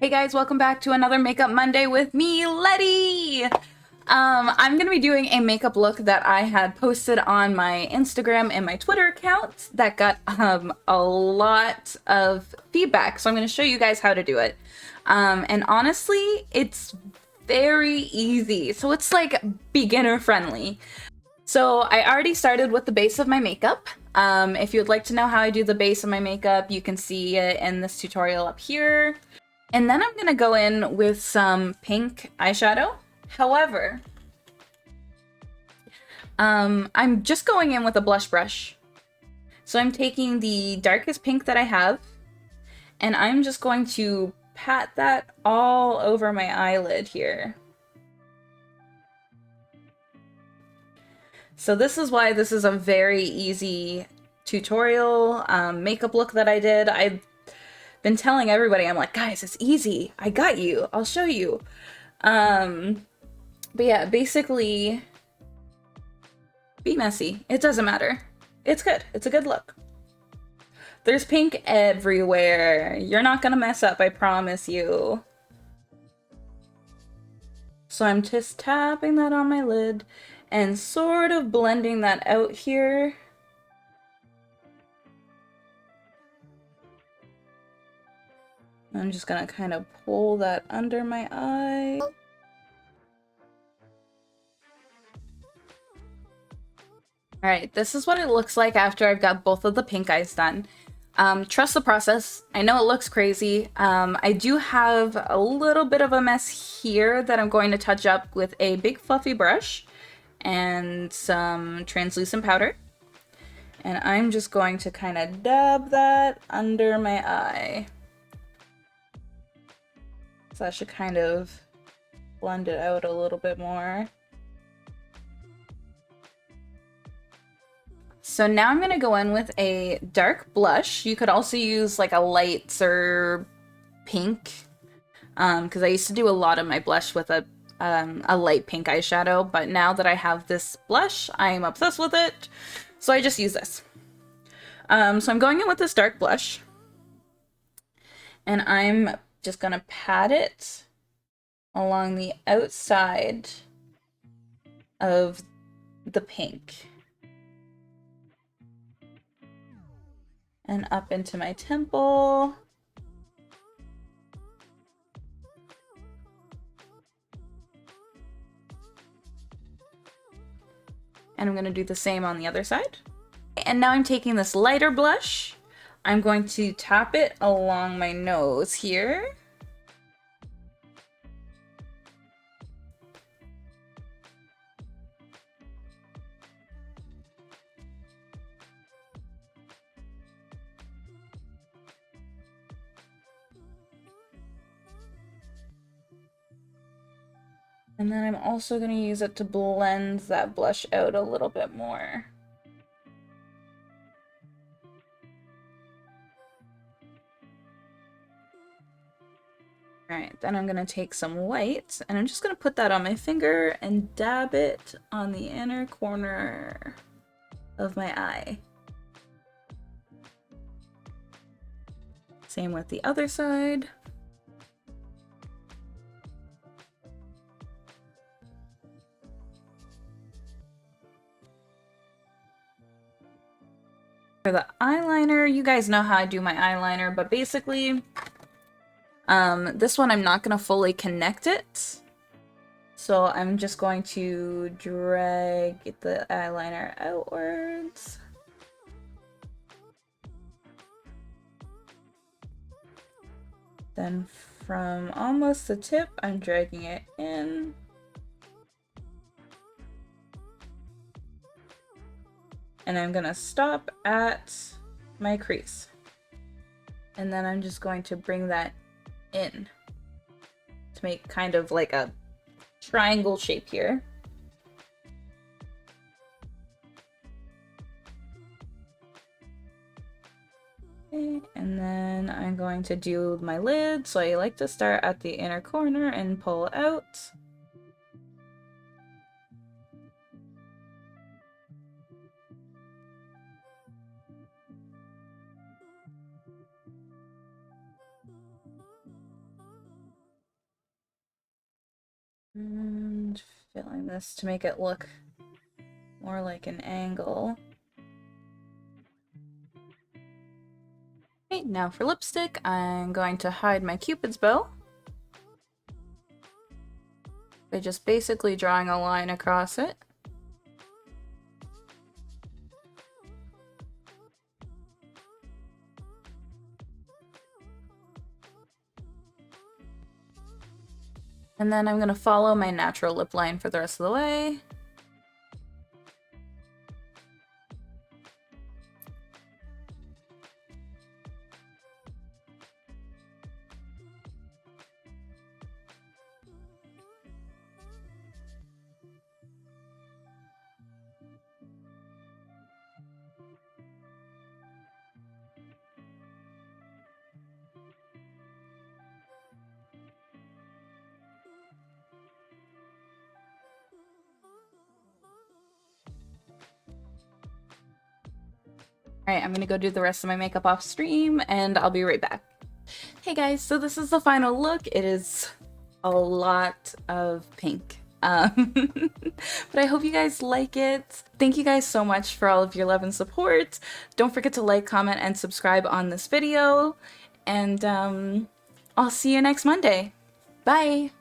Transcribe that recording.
Hey guys, welcome back to another Makeup Monday with me, Letty! I'm gonna be doing a makeup look that I had posted on my Instagram and my Twitter account that got a lot of feedback, so I'm gonna show you guys how to do it. And honestly, it's very easy, so it's like beginner friendly. So I already started with the base of my makeup. If you'd like to know how I do the base of my makeup, you can see it in this tutorial up here. And then I'm gonna go in with some pink eyeshadow. However, I'm just going in with a blush brush. So I'm taking the darkest pink that I have, and I'm just going to pat that all over my eyelid here. So this is why this is a very easy tutorial makeup look that I did. I've been telling everybody, I'm like, guys, it's easy. I got you. I'll show you. But yeah, basically, be messy. It doesn't matter. It's good. It's a good look. There's pink everywhere. You're not gonna mess up, I promise you. So I'm just tapping that on my lid and sort of blending that out here. I'm just gonna kind of pull that under my eye. Alright, this is what it looks like after I've got both of the pink eyes done. Trust the process. I know it looks crazy. I do have a little bit of a mess here that I'm going to touch up with a big fluffy brush and some translucent powder. And I'm just going to kind of dab that under my eye. So that should kind of blend it out a little bit more. So now I'm gonna go in with a dark blush. You could also use like a lighter pink, because I used to do a lot of my blush with a light pink eyeshadow, but now that I have this blush, I'm obsessed with it, so I just use this. So I'm going in with this dark blush, and I'm just gonna pat it along the outside of the pink. And up into my temple. And I'm gonna do the same on the other side. And now I'm taking this lighter blush. I'm going to tap it along my nose here. And then I'm also going to use it to blend that blush out a little bit more. Alright, then I'm going to take some white, and I'm just going to put that on my finger and dab it on the inner corner of my eye. Same with the other side. For the eyeliner, you guys know how I do my eyeliner, but basically, this one I'm not going to fully connect it. So I'm just going to drag the eyeliner outwards. Then from almost the tip, I'm dragging it in. And I'm gonna stop at my crease. And then I'm just going to bring that in to make kind of like a triangle shape here. Okay, and then I'm going to do my lid. So I like to start at the inner corner and pull out. filling this to make it look more like an angle. Okay, now for lipstick, I'm going to hide my Cupid's bow by just basically drawing a line across it. And then I'm going to follow my natural lip line for the rest of the way. Alright, I'm gonna go do the rest of my makeup off stream, and I'll be right back. Hey guys, so this is the final look. It is a lot of pink. But I hope you guys like it. Thank you guys so much for all of your love and support. Don't forget to like, comment, and subscribe on this video. And I'll see you next Monday. Bye!